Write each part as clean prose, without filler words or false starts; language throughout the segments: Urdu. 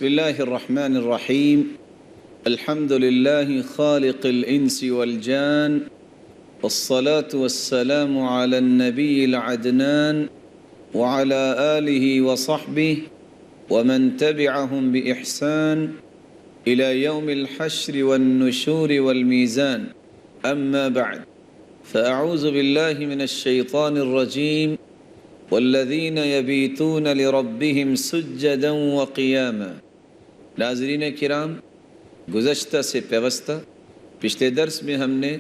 بسم الله الرحمن الرحيم. الحمد لله خالق الإنس والجان، والصلاة والسلام على النبي العدنان وعلى آله وصحبه ومن تبعهم بإحسان إلى يوم الحشر والنشور والميزان. أما بعد، فأعوذ بالله من الشيطان الرجيم والذین یبیتون لربہم سجدا وقیاما. ناظرین کرام، گزشتہ سے پیوستہ پچھلے درس میں ہم نے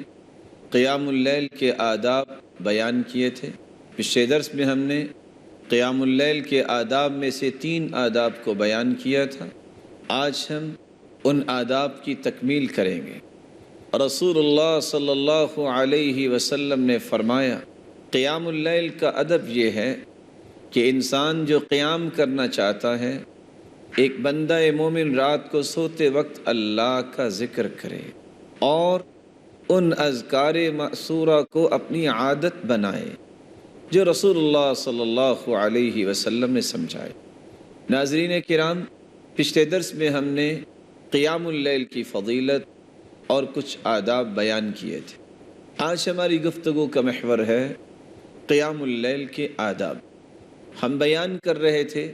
قیام اللیل کے آداب بیان کیے تھے. پچھلے درس میں ہم نے قیام اللیل کے آداب میں سے 3 آداب کو بیان کیا تھا. آج ہم ان آداب کی تکمیل کریں گے. رسول اللہ صلی اللہ علیہ وسلم نے فرمایا، قیام اللیل کا ادب یہ ہے کہ انسان جو قیام کرنا چاہتا ہے، ایک بندہ مومن رات کو سوتے وقت اللہ کا ذکر کرے اور ان اذکار مأثورہ کو اپنی عادت بنائے جو رسول اللہ صلی اللہ علیہ وسلم نے سمجھائے. ناظرین کرام، پچھلے درس میں ہم نے قیام اللیل کی فضیلت اور کچھ آداب بیان کیے تھے. آج ہماری گفتگو کا محور ہے قیام اللیل کے آداب. ہم بیان کر رہے تھے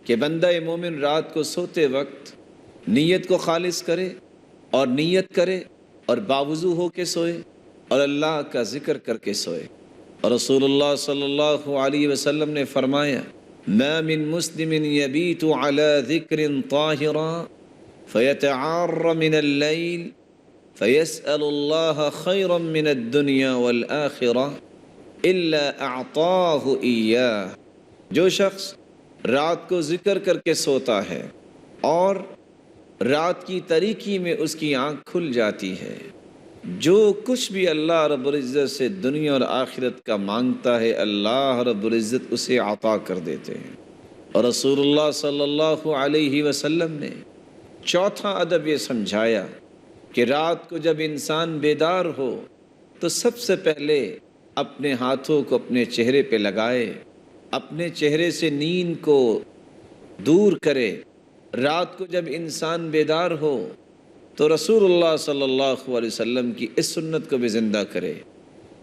کہ بندہ مومن رات کو سوتے وقت نیت کو خالص کرے اور نیت کرے اور باوضو ہو کے سوئے اور اللہ کا ذکر کر کے سوئے. اور رسول اللہ صلی اللہ علیہ وسلم نے فرمایا، ما من مسلم یبیت علی ذکر طاہرا فیتعار من اللیل فیسأل اللہ خیرا من الدنیا والآخرہ الا اعطاہ ایاہ. جو شخص رات کو ذکر کر کے سوتا ہے اور رات کی تاریکی میں اس کی آنکھ کھل جاتی ہے، جو کچھ بھی اللہ رب العزت سے دنیا اور آخرت کا مانگتا ہے اللہ رب العزت اسے عطا کر دیتے ہیں. اور رسول اللہ صلی اللہ علیہ وسلم نے چوتھا ادب یہ سمجھایا کہ رات کو جب انسان بیدار ہو تو سب سے پہلے اپنے ہاتھوں کو اپنے چہرے پہ لگائے، اپنے چہرے سے نیند کو دور کرے. رات کو جب انسان بیدار ہو تو رسول اللہ صلی اللہ علیہ وسلم کی اس سنت کو بھی زندہ کرے.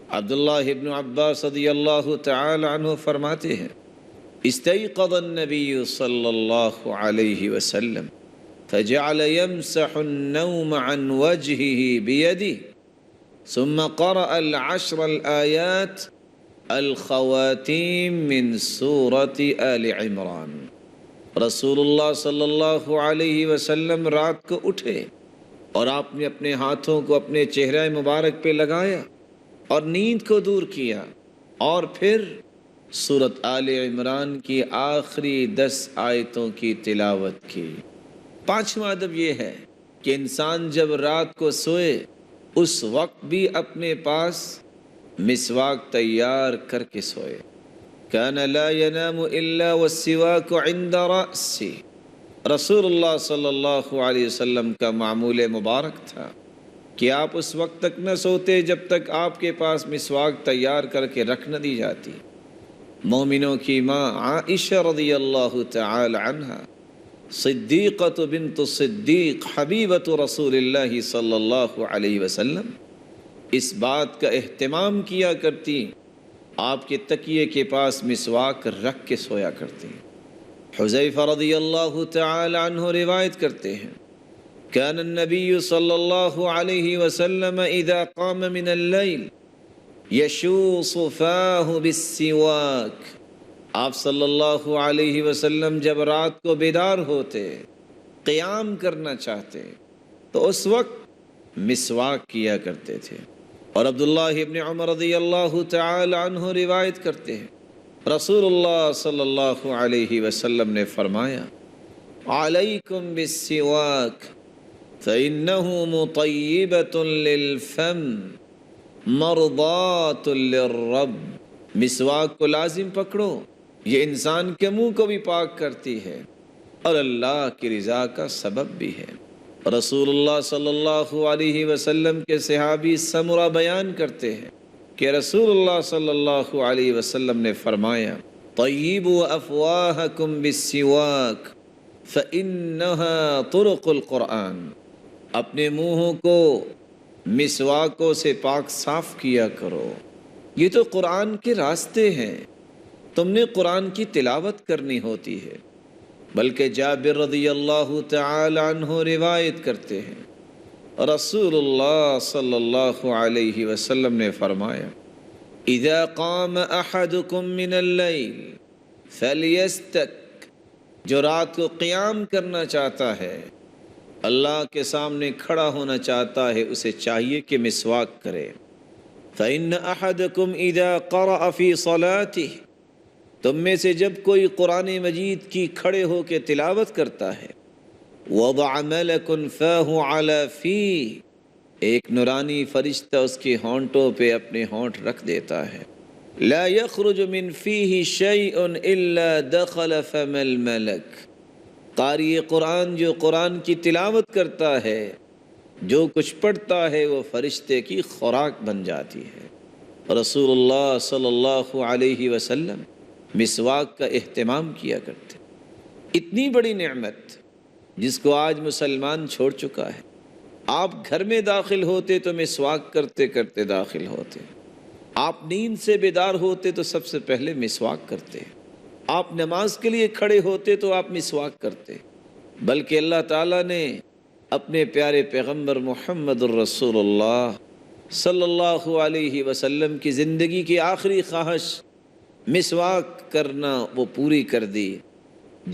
عبداللہ ابن عباس رضی اللہ تعالی عنہ فرماتے ہیں، استيقظ النبی صلی اللہ علیہ وسلم فجعل يمسح النوم عن وجهه بيده ثم قرأ العشر الآيات الخواتیم من سورۃ آل عمران. رسول اللہ صلی اللہ علیہ وسلم رات کو اٹھے اور آپ نے اپنے ہاتھوں کو اپنے چہرہ مبارک پہ لگایا اور نیند کو دور کیا اور پھر سورۃ آل عمران کی آخری 10 آیتوں کی تلاوت کی. 5واں ادب یہ ہے کہ انسان جب رات کو سوئے اس وقت بھی اپنے پاس مسواک تیار کر کے سوئے. کان لا ینام الا والسواک عند رأسی. رسول اللہ صلی اللہ علیہ وسلم کا معمول مبارک تھا کہ آپ اس وقت تک نہ سوتے جب تک آپ کے پاس مسواک تیار کر کے رکھ نہ دی جاتی. مومنوں کی ماں عائشہ رضی اللہ تعالی عنہا، صدیقۃ بنت صدیق، حبیبۃ رسول اللہ صلی اللہ علیہ وسلم، اس بات کا اہتمام کیا کرتی، آپ کے تکیے کے پاس مسواک رکھ کے سویا کرتی. حذیفہ رضی اللہ تعالی عنہ روایت کرتے ہیں، کان النبی صلی اللہ علیہ وسلم اذا قام من اللیل یشوص فاہ بالسواک. آپ صلی اللہ علیہ وسلم جب رات کو بیدار ہوتے، قیام کرنا چاہتے تو اس وقت مسواک کیا کرتے تھے. اور عبداللہ ابن عمر رضی اللہ تعالی عنہ روایت کرتے ہیں، رسول اللہ صلی اللہ علیہ وسلم نے فرمایا، علیکم بالسواک فإنہ مطیبۃ للفم مرضات للرب. مسواک کو لازم پکڑو، یہ انسان کے منہ کو بھی پاک کرتی ہے اور اللہ کی رضا کا سبب بھی ہے. رسول اللہ صلی اللہ علیہ وسلم کے صحابی سمرہ بیان کرتے ہیں کہ رسول اللہ صلی اللہ علیہ وسلم نے فرمایا، طیبوا افواہکم بالسواک فَإِنَّهَا طُرُقُ الْقُرْآنِ، اپنے منہوں کو مسواکوں سے پاک صاف کیا کرو، یہ تو قرآن کے راستے ہیں، تم نے قرآن کی تلاوت کرنی ہوتی ہے۔ بلکہ جابر رضی اللہ تعالی عنہ روایت کرتے ہیں، رسول اللہ صلی اللہ علیہ وسلم نے فرمایا، اذا قام احدکم من اللیل فلیستک، جو رات کو قیام کرنا چاہتا ہے، اللہ کے سامنے کھڑا ہونا چاہتا ہے، اسے چاہیے کہ مسواک کرے۔ فإن احدکم اذا قرأ فی صلاته، تم میں سے جب کوئی قرآن مجید کی کھڑے ہو کے تلاوت کرتا ہے، وضع ملک فاہ علی فیہ، ایک نورانی فرشتہ اس کے ہونٹوں پہ اپنے ہونٹ رکھ دیتا ہے، لا یخرج من فیہ شیء الا دخل فم الملک، قاری قرآن جو قرآن کی تلاوت کرتا ہے، جو کچھ پڑھتا ہے وہ فرشتے کی خوراک بن جاتی ہے۔ رسول اللہ صلی اللہ علیہ وسلم مسواک کا اہتمام کیا کرتے۔ اتنی بڑی نعمت جس کو آج مسلمان چھوڑ چکا ہے۔ آپ گھر میں داخل ہوتے تو مسواک کرتے کرتے داخل ہوتے، آپ نیند سے بیدار ہوتے تو سب سے پہلے مسواک کرتے، آپ نماز کے لیے کھڑے ہوتے تو آپ مسواک کرتے۔ بلکہ اللہ تعالیٰ نے اپنے پیارے پیغمبر محمد الرسول اللہ صلی اللہ علیہ وسلم کی زندگی کی آخری خواہش مسواک کرنا وہ پوری کر دی۔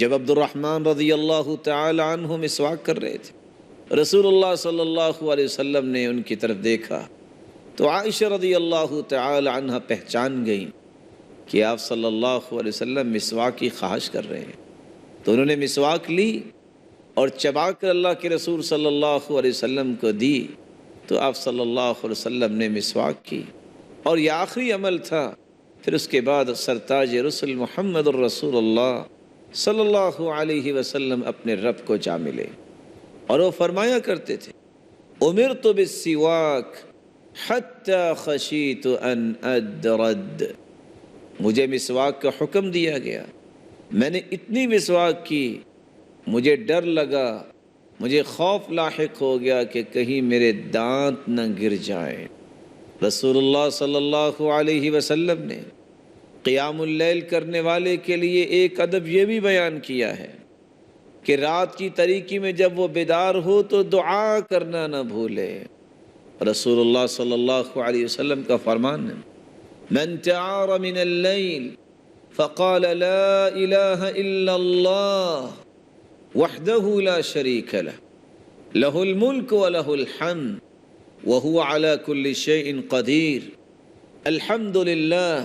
جب عبد الرحمن رضی اللہ تعالی عنہ مسواک کر رہے تھے، رسول اللہ صلی اللہ علیہ وسلم نے ان کی طرف دیکھا تو عائشہ رضی اللہ تعالی عنہ پہچان گئیں کہ آپ صلی اللہ علیہ وسلم مسواک کی خواہش کر رہے ہیں، تو انہوں نے مسواک لی اور چبا کر اللہ کے رسول صلی اللہ علیہ وسلم کو دی، تو آپ صلی اللہ علیہ وسلم نے مسواک کی، اور یہ آخری عمل تھا۔ پھر اس کے بعد سرتاج رسل محمد الرسول اللہ صلی اللہ علیہ وسلم اپنے رب کو جا ملے، اور وہ فرمایا کرتے تھے، امرت بالسواک حتی خشیت ان ادرد، مجھے مسواک کا حکم دیا گیا، میں نے اتنی مسواک کی، مجھے ڈر لگا، مجھے خوف لاحق ہو گیا کہ کہیں میرے دانت نہ گر جائیں۔ رسول اللہ صلی اللہ علیہ وسلم نے قیام اللیل کرنے والے کے لیے ایک ادب یہ بھی بیان کیا ہے کہ رات کی تاریکی میں جب وہ بیدار ہو تو دعا کرنا نہ بھولے۔ رسول اللہ صلی اللہ علیہ وسلم کا فرمان ہے، من تعار من اللیل فقال لا الہ الا اللہ وحدہ لا شریک لہ لہ الملک ولہ الحمد وهو على كل شيء قدير الحمد لله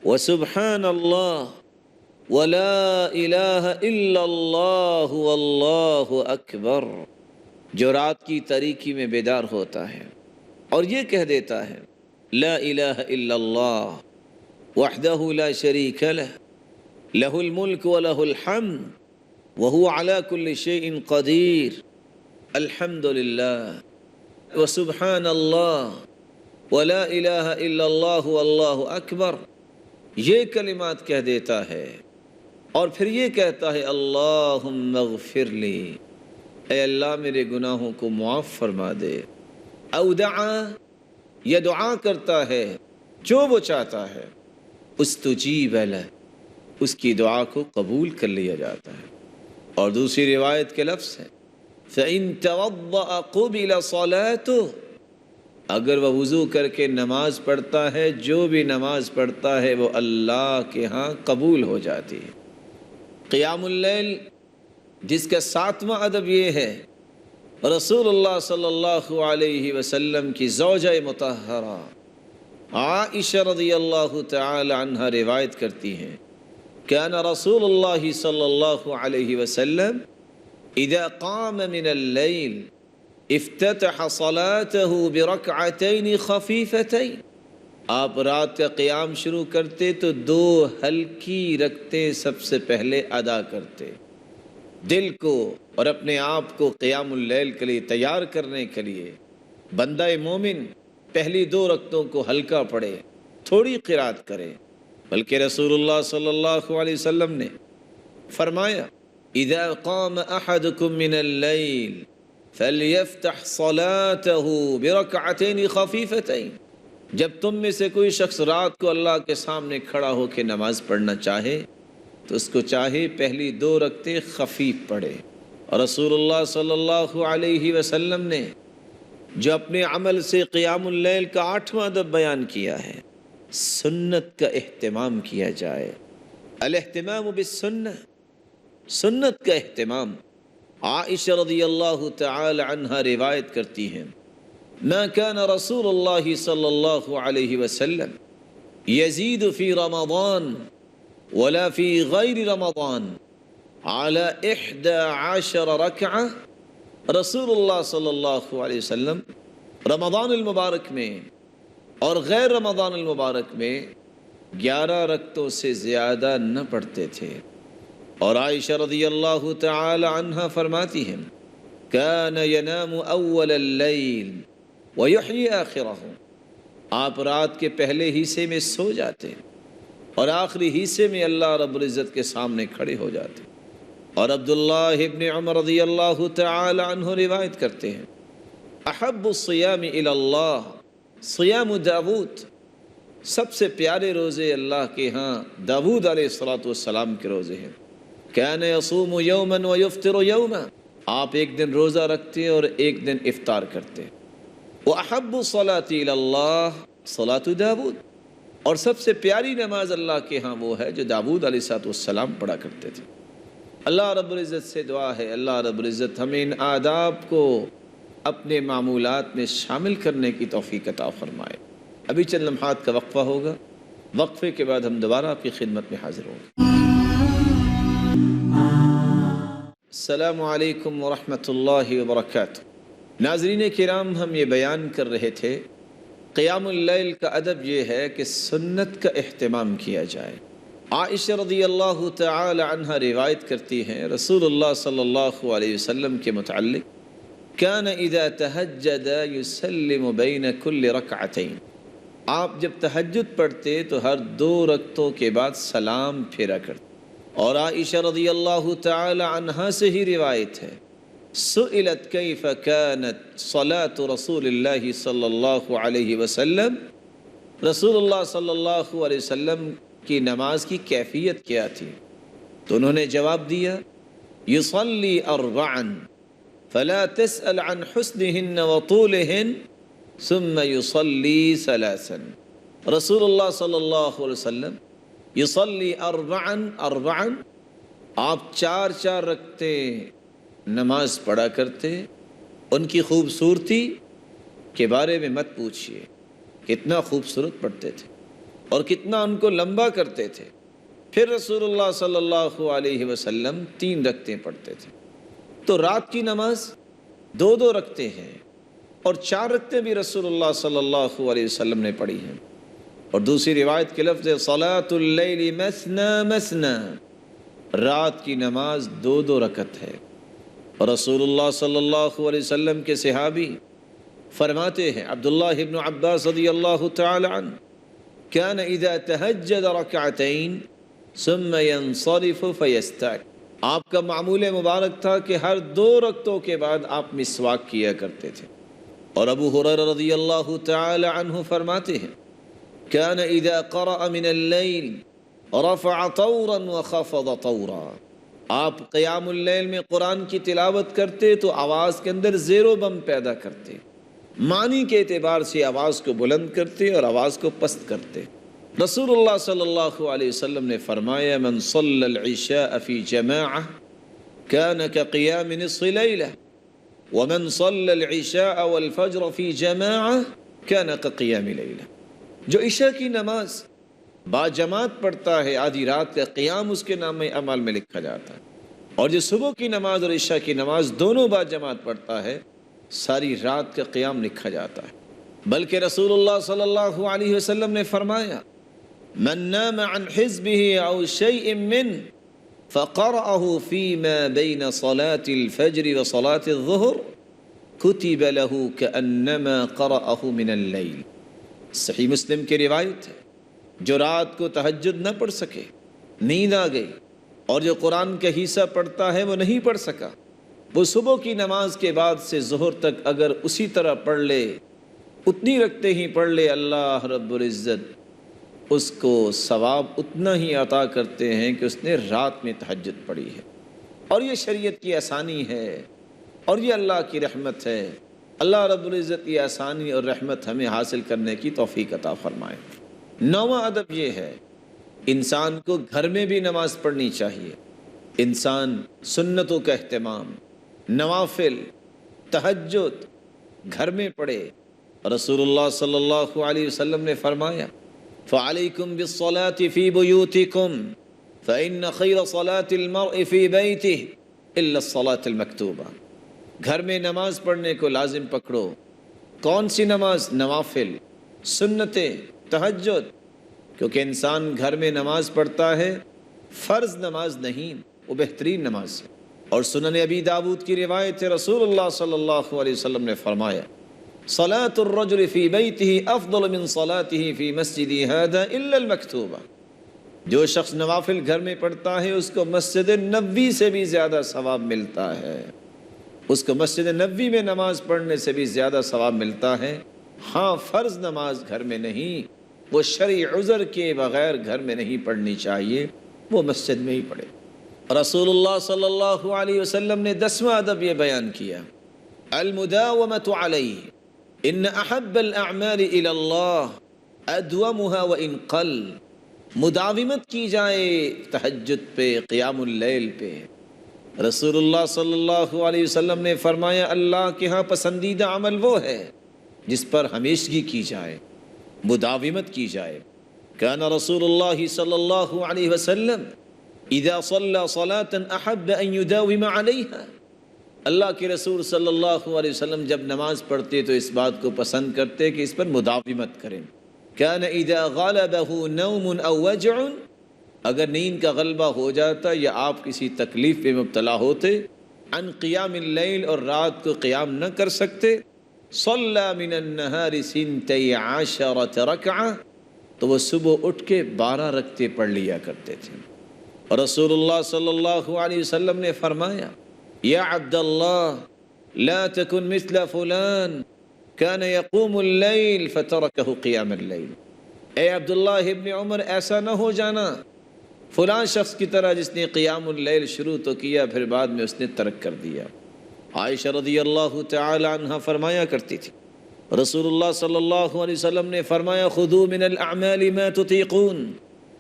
وسبحان الله ولا إله إلا الله والله أكبر، جو رات کی تاریکی میں بیدار ہوتا ہے اور یہ کہہ دیتا ہے لا الہ الا اللہ وحدہ لا شریک لہ لہ الملک ولہ الحمد وهو على كل شيء قدير الحمد للہ وسبحان اللہ ولا الہ الا اللہ واللہ اکبر، یہ کلمات کہہ دیتا ہے اور پھر یہ کہتا ہے اللہم اغفر لی، اے اللہ میرے گناہوں کو معاف فرما دے۔ او دعا، یہ دعا کرتا ہے جو وہ چاہتا ہے، استجیب لہ، اس کی دعا کو قبول کر لیا جاتا ہے۔ اور دوسری روایت کے لفظ ہے فَإِن تَوَضَّأَ قُبِلَ صَلَاتُهُ، اگر وہ وضو کر کے نماز پڑھتا ہے، جو بھی نماز پڑھتا ہے وہ اللہ کے ہاں قبول ہو جاتی ہے۔ قیام اللیل جس کا 7واں ادب یہ ہے، رسول اللہ صلی اللہ علیہ وسلم کی زوجہ مطہرہ عائشہ رضی اللہ تعالی عنہ روایت کرتی ہیں، کان رسول اللہ صلی اللہ علیہ وسلم اذا قام من اللیل افتتح صلاته برکعتین خفیفتین، آپ رات کا قیام شروع کرتے تو 2 ہلکی رکعتیں سب سے پہلے ادا کرتے، دل کو اور اپنے آپ کو قیام اللیل کے لیے تیار کرنے کے لیے بندہ مومن پہلی 2 رکعتوں کو ہلکا پڑھے، تھوڑی قرات کرے۔ بلکہ رسول اللہ صلی اللہ علیہ وسلم نے فرمایا اذا قام احدكم من الليل فلیفتح صلاته برکعتین خفیفتین، جب تم میں سے کوئی شخص رات کو اللہ کے سامنے کھڑا ہو کے نماز پڑھنا چاہے تو اس کو چاہے پہلی 2 رکعتیں خفیف پڑھے۔ اور رسول اللہ صلی اللہ علیہ وسلم نے جو اپنے عمل سے قیام اللیل کا 8واں ادب بیان کیا ہے، سنت کا اہتمام کیا جائے، الاہتمام بالسنہ، سنت کا اہتمام۔ عائشہ رضی اللہ تعالی عنہ روایت کرتی ہیں، ما كان رسول اللہ صلی اللہ علیہ وسلم یزید فی رمضان ولا فی غیر رمضان على 11 رکعہ۔ رسول اللہ صلی اللہ علیہ وسلم رمضان المبارک میں اور غیر رمضان المبارک میں 11 رکعتوں سے زیادہ نہ پڑھتے تھے۔ اور عائشہ رضی اللہ تعالی عنہ فرماتی ہیں، کان ینام اول اللیل ویحیی آخرہ، آپ رات کے پہلے حصے میں سو جاتے اور آخری حصے میں اللہ رب العزت کے سامنے کھڑے ہو جاتے۔ اور عبداللہ ابن عمر رضی اللہ تعالی عنہ روایت کرتے ہیں، احب الصیام الی اللہ صیام داود، سب سے پیارے روزے اللہ کے ہاں داود علیہ السلام کے روزے ہیں۔ کان یصوم یوما ویفطر یوما، آپ ایک دن روزہ رکھتے اور ایک دن افطار کرتے۔ وَأَحَبُّ الصَّلَاةِ إِلَى اللَّهِ صلاۃ داود، اور سب سے پیاری نماز اللہ کے ہاں وہ ہے جو داود علیہ السلام پڑھا کرتے تھے۔ اللہ رب العزت سے دعا ہے، اللہ رب العزت ہمیں ان آداب کو اپنے معمولات میں شامل کرنے کی توفیق عطا فرمائے۔ ابھی چند لمحات کا وقفہ ہوگا، وقفے کے بعد ہم دوبارہ آپ کی خدمت میں حاضر ہوں گے۔ السلام علیکم ورحمۃ اللہ وبرکاتہ۔ ناظرین کرام، ہم یہ بیان کر رہے تھے قیام اللیل کا ادب یہ ہے کہ سنت کا اہتمام کیا جائے۔ عائشہ رضی اللہ تعالی عنہ روایت کرتی ہیں، رسول اللہ صلی اللہ علیہ وسلم کے متعلق، کان اذا تہجد یسلم بین کل رکعتین، آپ جب تہجد پڑھتے تو ہر 2 رکعتوں کے بعد سلام پھیرا کرتے۔ اور عائشہ رضی اللہ تعالی عنہ سے ہی روایت ہے، سئلت کیف کانت صلاة رسول اللہ صلی اللہ علیہ وسلم، رسول اللہ صلی اللہ علیہ وسلم کی نماز کی کیفیت کیا تھی؟ تو انہوں نے جواب دیا، یصلی 4 فلا تسأل عن حسنہن وطولہن ثم یصلی 3۔ رسول اللہ صلی اللہ علیہ وسلم یصلی 4 آپ 4 رکعتیں نماز پڑھا کرتے، ان کی خوبصورتی کے بارے میں مت پوچھئے، کتنا خوبصورت پڑھتے تھے اور کتنا ان کو لمبا کرتے تھے۔ پھر رسول اللہ صلی اللہ علیہ وسلم 3 رکعتیں پڑھتے تھے۔ تو رات کی نماز 2 رکعتیں ہیں اور 4 رکعتیں بھی رسول اللہ صلی اللہ علیہ وسلم نے پڑھی ہیں۔ اور دوسری روایت کے لفظ ہے، صلاۃ اللیل مثنی مثنی، رات کی نماز 2 رکعت ہے۔ اور رسول اللہ صلی اللہ علیہ وسلم کے صحابی فرماتے ہیں، عبداللہ ابن عباس رضی اللہ تعالی عنہ، کان اذا تہجد رکعتین ثم ينصرف فیستاک، آپ کا معمول مبارک تھا کہ ہر 2 رکعتوں کے بعد آپ مسواک کیا کرتے تھے۔ اور ابو ہریرہ رضی اللہ تعالی عنہ فرماتے ہیں، کان اذا قرأ من اللیل رفع طورا وخفض طورا، آپ قیام اللیل میں قرآن کی تلاوت کرتے تو آواز کے اندر زیر و بم پیدا کرتے، معنی کے اعتبار سے آواز کو بلند کرتے اور آواز کو پست کرتے۔ رسول اللہ صلی اللہ علیہ وسلم نے فرمایا، من صلی العشاء فی جماعہ کان کقیام نصف لیلہ، ومن صلی العشاء والفجر فی جماعہ کان کقیام لیلہ، جو عشاء کی نماز با جماعت پڑھتا ہے، آدھی رات کا قیام اس کے نام اعمال میں لکھا جاتا ہے، اور جو صبح کی نماز اور عشاء کی نماز دونوں با جماعت پڑھتا ہے، ساری رات کا قیام لکھا جاتا ہے۔ بلکہ رسول اللہ صلی اللہ علیہ وسلم نے فرمایا، من نام عن حزبه او شيء منه فقرأه فيما بين صلاة الفجر وصلاة الظهر كتب له كأنما قرأه من الليل۔ صحیح مسلم کی روایت ہے، جو رات کو تہجد نہ پڑھ سکے، نیند آ گئی اور جو قرآن کا حصہ پڑھتا ہے وہ نہیں پڑھ سکا، وہ صبح کی نماز کے بعد سے ظہر تک اگر اسی طرح پڑھ لے، اتنی رکھتے ہی پڑھ لے، اللہ رب العزت اس کو ثواب اتنا ہی عطا کرتے ہیں کہ اس نے رات میں تہجد پڑھی ہے۔ اور یہ شریعت کی آسانی ہے اور یہ اللہ کی رحمت ہے۔ اللہ رب العزت کی آسانی اور رحمت ہمیں حاصل کرنے کی توفیق عطا فرمائے۔ نواں ادب یہ ہے، انسان کو گھر میں بھی نماز پڑھنی چاہیے۔ انسان سنتوں کا اہتمام، نوافل، تہجد گھر میں پڑھے۔ رسول اللہ صلی اللہ علیہ وسلم نے فرمایا فَعَلَيْكُمْ بِالصَّلَاةِ فِي بُيُوتِكُمْ فَإِنَّ خَيْرَ صَلَاةِ الْمَرْءِ فِي بَيْتِهِ إِلَّا الصَّلَاةَ الْمَكْتُوبَةَ۔ گھر میں نماز پڑھنے کو لازم پکڑو۔ کون سی نماز؟ نوافل، سنتیں، تہجد، کیونکہ انسان گھر میں نماز پڑھتا ہے، فرض نماز نہیں، وہ بہترین نماز ہے۔ اور سنن ابی داود کی روایت ہے، رسول اللہ صلی اللہ علیہ وسلم نے فرمایا صلاۃ الرجل فی بیتہ افضل من صلاتہ فی مسجدہ ھذا الا المکتوبہ۔ جو شخص نوافل گھر میں پڑھتا ہے اس کو مسجد نبوی سے بھی زیادہ ثواب ملتا ہے، اس کو مسجد نبوی میں نماز پڑھنے سے بھی زیادہ ثواب ملتا ہے۔ ہاں، فرض نماز گھر میں نہیں، وہ شرعی عذر کے بغیر گھر میں نہیں پڑھنی چاہیے، وہ مسجد میں ہی پڑھے۔ رسول اللہ صلی اللہ علیہ وسلم نے 10واں ادب یہ بیان کیا، المداومۃ علیہ ان احب الاعمال الی اللہ ادومها وان قل۔ مداومت کی جائے تہجد پہ، قیام اللیل پہ۔ رسول اللہ صلی اللہ علیہ وسلم نے فرمایا اللہ کے ہاں پسندیدہ عمل وہ ہے جس پر ہمیشگی کی جائے، مداومت کی جائے۔ کان رسول اللہ صلی اللہ علیہ وسلم اذا صلی صلاۃ احب ان یداوم علیہا۔ اللہ کے رسول صلی اللہ علیہ وسلم جب نماز پڑھتے تو اس بات کو پسند کرتے کہ اس پر مداومت کریں۔ کان اذا غلبہ نوم او وجع، اگر نیند کا غلبہ ہو جاتا یا آپ کسی تکلیف میں مبتلا ہوتے، عن قیام اللیل، اور رات کو قیام نہ کر سکتے، صلی من النہار 12 رکعہ، تو وہ صبح اٹھ کے 12 رکعتیں پڑھ لیا کرتے تھے۔ رسول اللہ صلی اللہ علیہ وسلم نے فرمایا یا عبد اللہ لا تکن مثل فلان کان یقوم اللیل فترکہ قیام اللیل۔ اے عبداللہ ابن عمر، ایسا نہ ہو جانا فلاں شخص کی طرح جس نے قیام اللیل شروع تو کیا پھر بعد میں اس نے ترک کر دیا۔ عائشہ رضی اللہ تعالی عنہ فرمایا کرتی تھی رسول اللہ صلی اللہ علیہ وسلم نے فرمایا خذوا من الاعمال ما تطیقون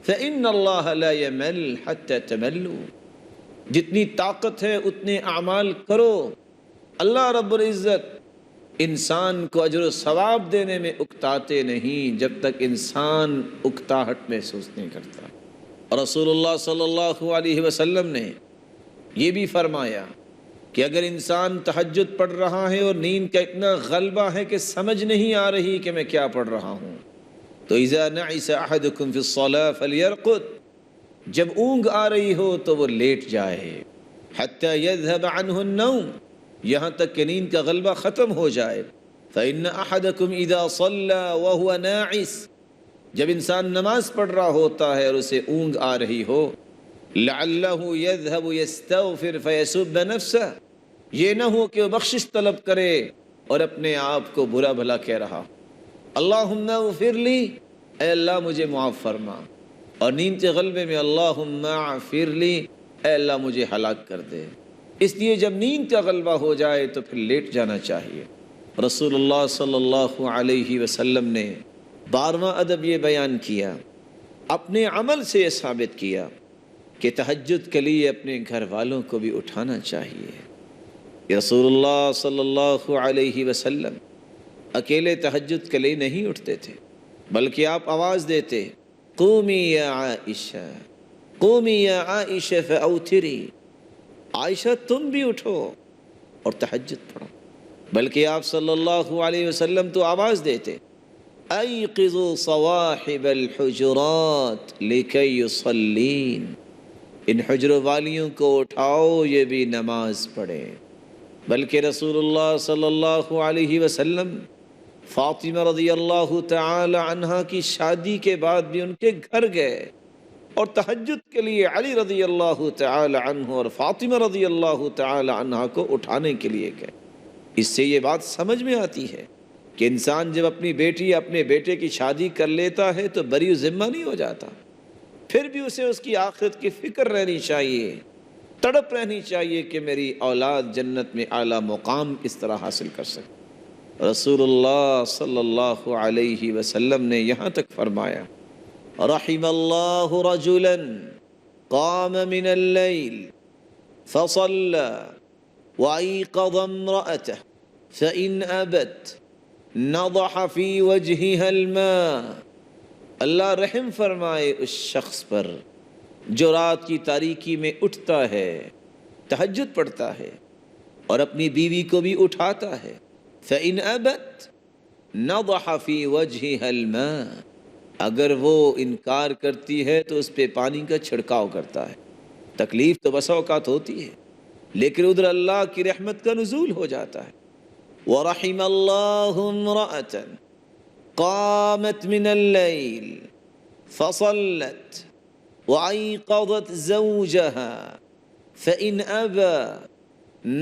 فإن اللہ لا يمل حتى تملوا۔ جتنی طاقت ہے اتنے اعمال کرو، اللہ رب العزت انسان کو اجر و ثواب دینے میں اکتاتے نہیں جب تک انسان اکتاہٹ محسوس نہیں کرتا۔ رسول اللہ صلی اللہ علیہ وسلم نے یہ بھی فرمایا کہ اگر انسان تہجد پڑھ رہا ہے اور نیند کا اتنا غلبہ ہے کہ سمجھ نہیں آ رہی کہ میں کیا پڑھ رہا ہوں، تو اذا نعس احدکم فی الصلاۃ فلیرقد، جب اونگ آ رہی ہو تو وہ لیٹ جائے، حتی یذهب عنہ النوم، یہاں تک کہ نیند کا غلبہ ختم ہو جائے۔ فإن احدکم اذا صلی وهو ناعس، جب انسان نماز پڑھ رہا ہوتا ہے اور اسے اونگ آ رہی ہو، لعلہ یذهب یستغفر فیسب نفسہ، یہ نہ ہو کہ وہ بخشش طلب کرے اور اپنے آپ کو برا بھلا کہہ رہا، اللہم اغفر لی، اے اللہ مجھے معاف فرما، اور نیند کے غلبے میں اللہم اغفر لی، اے اللہ مجھے ہلاک کر دے۔ اس لیے جب نیند کا غلبہ ہو جائے تو پھر لیٹ جانا چاہیے۔ رسول اللہ صلی اللہ علیہ وسلم نے 12واں ادب یہ بیان کیا، اپنے عمل سے یہ ثابت کیا کہ تہجد کے لیے اپنے گھر والوں کو بھی اٹھانا چاہیے۔ رسول اللہ صلی اللہ علیہ وسلم اکیلے تہجد کے لیے نہیں اٹھتے تھے، بلکہ آپ آواز دیتے قومی یا عائشہ، قومی یا عائشہ فاوتری، عائشہ تم بھی اٹھو اور تہجد پڑھو۔ بلکہ آپ صلی اللہ علیہ وسلم تو آواز دیتے ایقظوا صواحب الحجرات لکی یصلین، ان حجروں والیوں کو اٹھاؤ یہ بھی نماز پڑھے۔ بلکہ رسول اللہ صلی اللہ علیہ وسلم فاطمہ رضی اللہ تعالی عنہا کی شادی کے بعد بھی ان کے گھر گئے، اور تہجد کے لیے علی رضی اللہ تعالی عنہ اور فاطمہ رضی اللہ تعالی عنہ کو اٹھانے کے لیے گئے۔ اس سے یہ بات سمجھ میں آتی ہے کہ انسان جب اپنی بیٹی یا اپنے بیٹے کی شادی کر لیتا ہے تو بری ذمہ نہیں ہو جاتا، پھر بھی اسے اس کی آخرت کی فکر رہنی چاہیے، تڑپ رہنی چاہیے کہ میری اولاد جنت میں اعلیٰ مقام اس طرح حاصل کر سکے۔ رسول اللہ صلی اللہ علیہ وسلم نے یہاں تک فرمایا، رحم اللہ رجلا قام من اللیل فصلى وأيقظ امرأته فإن أبت نضح في وجهها الماء۔ اللہ رحم فرمائے اس شخص پر جو رات کی تاریکی میں اٹھتا ہے، تہجد پڑھتا ہے اور اپنی بیوی کو بھی اٹھاتا ہے۔ فإن أبت نضح في وجهها الماء، اگر وہ انکار کرتی ہے تو اس پہ پانی کا چھڑکاؤ کرتا ہے۔ تکلیف تو بسا اوقات ہوتی ہے، لیکن ادھر اللہ کی رحمت کا نزول ہو جاتا ہے۔ وَرَحِمَ اللَّهُ امْرَأَةً قَامَتْ مِنَ اللَّيْلِ فَصَلَّتْ وَأَيْقَظَتْ زَوْجَهَا فَإِنْ أَبَى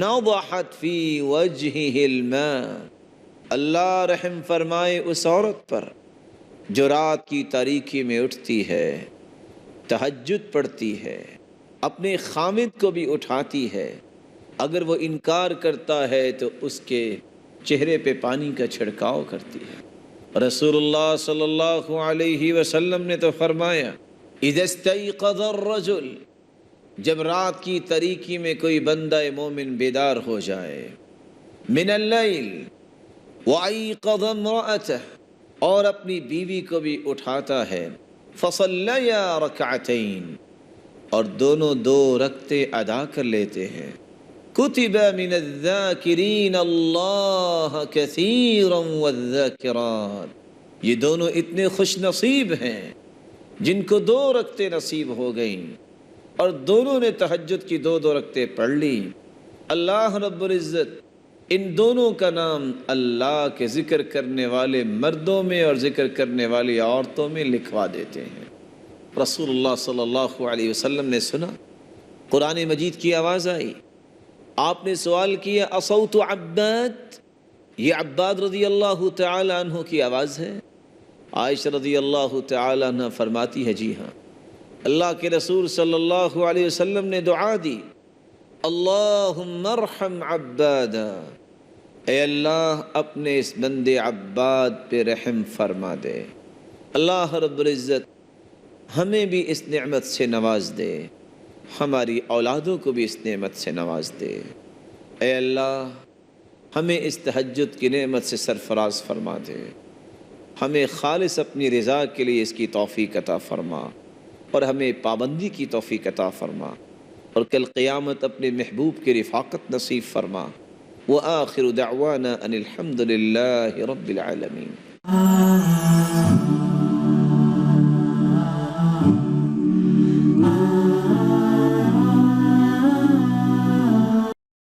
نَضَحَتْ فِي وَجْهِهِ الْمَاء۔ اللہ رحم فرمائے اس عورت پر جو رات کی تاریکی میں اٹھتی ہے، تہجد پڑھتی ہے، اپنے خامد کو بھی اٹھاتی ہے، اگر وہ انکار کرتا ہے تو اس کے چہرے پہ پانی کا چھڑکاؤ کرتی ہے۔ رسول اللہ صلی اللہ علیہ وسلم نے تو فرمایا، اذا استيقظ الرجل، جب رات کی تاریکی میں کوئی بندہ مومن بیدار ہو جائے، من اللیل وایقظ امرأته، اور اپنی بیوی کو بھی اٹھاتا ہے، فصلیا رکعتین، اور دونوں دو رکعتیں ادا کر لیتے ہیں، کتب من الذاکرین اللہ کثیرا والذاکرات، یہ دونوں اتنے خوش نصیب ہیں جن کو دو رکعتیں نصیب ہو گئیں اور دونوں نے تہجد کی دو رکعتیں پڑھ لی۔ اللہ رب العزت ان دونوں کا نام اللہ کے ذکر کرنے والے مردوں میں اور ذکر کرنے والی عورتوں میں لکھوا دیتے ہیں۔ رسول اللہ صلی اللہ علیہ وسلم نے سنا، قرآن مجید کی آواز آئی، آپ نے سوال کیا، اصوت عباد، یہ عباد رضی اللہ تعالی عنہ کی آواز ہے؟ عائشہ رضی اللہ تعالی عنہ فرماتی ہے، جی ہاں۔ اللہ کے رسول صلی اللہ علیہ وسلم نے دعا دی، اللہم ارحم عبادا، اے اللہ اپنے اس بندے عباد پہ رحم فرما دے۔ اللہ رب العزت ہمیں بھی اس نعمت سے نواز دے، ہماری اولادوں کو بھی اس نعمت سے نواز دے۔ اے اللہ ہمیں اس تہجد کی نعمت سے سرفراز فرما دے، ہمیں خالص اپنی رضا کے لیے اس کی توفیق عطا فرما اور ہمیں پابندی کی توفیق عطا فرما، اور کل قیامت اپنے محبوب کی رفاقت نصیب فرما۔ وآخر دعوانا ان الحمد للہ رب العالمین۔